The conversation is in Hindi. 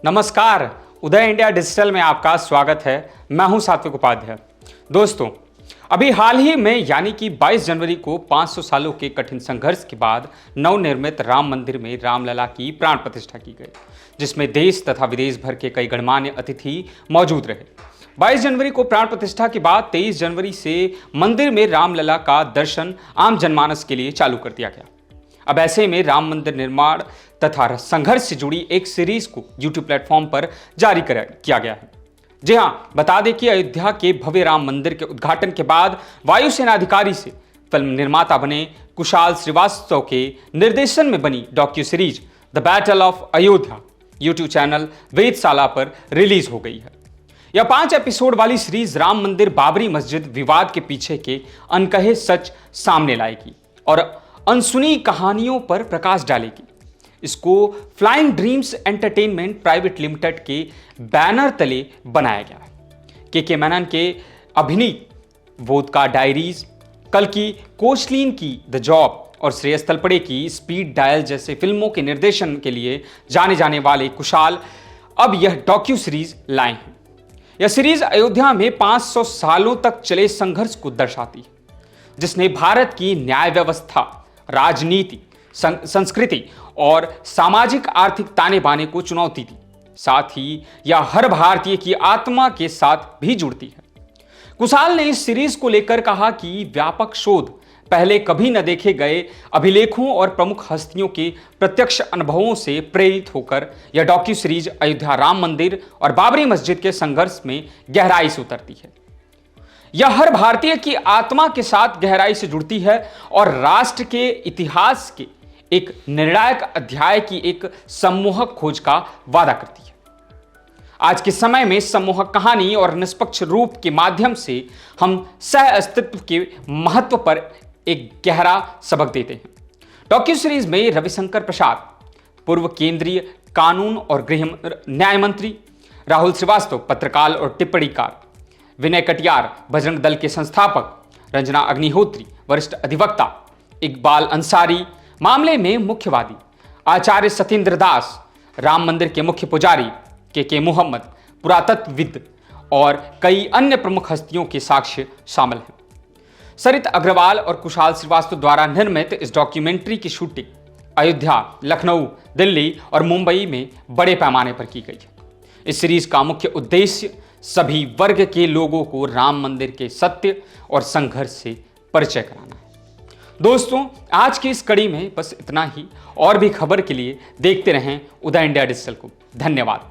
नमस्कार, उदय इंडिया डिजिटल में आपका स्वागत है। मैं हूं सात्विक उपाध्याय। दोस्तों, अभी हाल ही में यानी कि 22 जनवरी को 500 सालों के कठिन संघर्ष के बाद नवनिर्मित राम मंदिर में रामलला की प्राण प्रतिष्ठा की गई, जिसमें देश तथा विदेश भर के कई गणमान्य अतिथि मौजूद रहे। 22 जनवरी को प्राण प्रतिष्ठा के बाद 23 जनवरी से मंदिर में रामलला का दर्शन आम जनमानस के लिए चालू कर दिया गया। अब ऐसे में राम मंदिर निर्माण तथा संघर्ष से जुड़ी एक सीरीज को यूट्यूब प्लेटफॉर्म पर जारी किया गया है। जी हां, बता दें कि अयोध्या के भव्य राम मंदिर के उद्घाटन के बाद वायुसेना अधिकारी से फिल्म निर्माता बने कुशाल श्रीवास्तव के निर्देशन में बनी docu series the battle of Ayodhya YouTube channel Vedhshala पर रिलीज हो गई है। यह 5 एपिसोड वाली सीरीज राम मंदिर बाबरी मस्जिद विवाद के पीछे के अनकहे सच सामने लाएगी और अनसुनी कहानियों पर प्रकाश डालेगी। इसको flying dreams entertainment private limited के बैनर तले बनाया गया है। के मेनन के अभिनीत वोदका डायरीज, कल्कि कोचलिन की द जॉब और श्रेयस तलपड़े की स्पीड डायल जैसे फिल्मों के निर्देशन के लिए जाने जाने वाले कुशाल अब यह डॉक्यू सीरीज लाए हैं। यह सीरीज अयोध्या में 500 सालों तक चले संघर्ष को दर्शाती है, जिसने भारत की न्याय व्यवस्था, राजनीति, संस्कृति और सामाजिक आर्थिक ताने बाने को चुनौती दी। साथ ही यह हर भारतीय की आत्मा के साथ भी जुड़ती है। कुशाल ने इस सीरीज को लेकर कहा कि व्यापक शोध, पहले कभी न देखे गए अभिलेखों और प्रमुख हस्तियों के प्रत्यक्ष अनुभवों से प्रेरित होकर यह डॉक्यू सीरीज अयोध्या राम मंदिर और बाबरी मस्जिद के संघर्ष में गहराई से उतरती है। यह हर भारतीय की आत्मा के साथ गहराई से जुड़ती है और राष्ट्र के इतिहास के एक निर्णायक अध्याय की एक सम्मोहक खोज का वादा करती है। आज के समय में सम्मोहक कहानी और निष्पक्ष रूप के माध्यम से हम सह अस्तित्व के महत्व पर एक गहरा सबक देते हैं। डॉक्यू सीरीज में रविशंकर प्रसाद, पूर्व केंद्रीय कानून और गृह न्याय मंत्री, राहुल श्रीवास्तव, पत्रकार और टिप्पणीकार, विनय कटियार, बजरंग दल के संस्थापक, रंजना अग्निहोत्री, वरिष्ठ अधिवक्ता, इकबाल अंसारी, मामले में मुख्यवादी, आचार्य सत्येंद्र दास, राम मंदिर के मुख्य पुजारी के मोहम्मद, पुरातत्वविद और कई अन्य प्रमुख हस्तियों के साक्ष्य शामिल हैं। सरित अग्रवाल और कुशाल श्रीवास्तव द्वारा निर्मित इस डॉक्यूमेंट्री की शूटिंग अयोध्या, लखनऊ, दिल्ली और मुंबई में बड़े पैमाने पर की गई है। इस सीरीज का मुख्य उद्देश्य सभी वर्ग के लोगों को राम मंदिर के सत्य और संघर्ष से परिचय कराना है। दोस्तों, आज की इस कड़ी में बस इतना ही। और भी खबर के लिए देखते रहें उदय इंडिया डिजिटल को। धन्यवाद।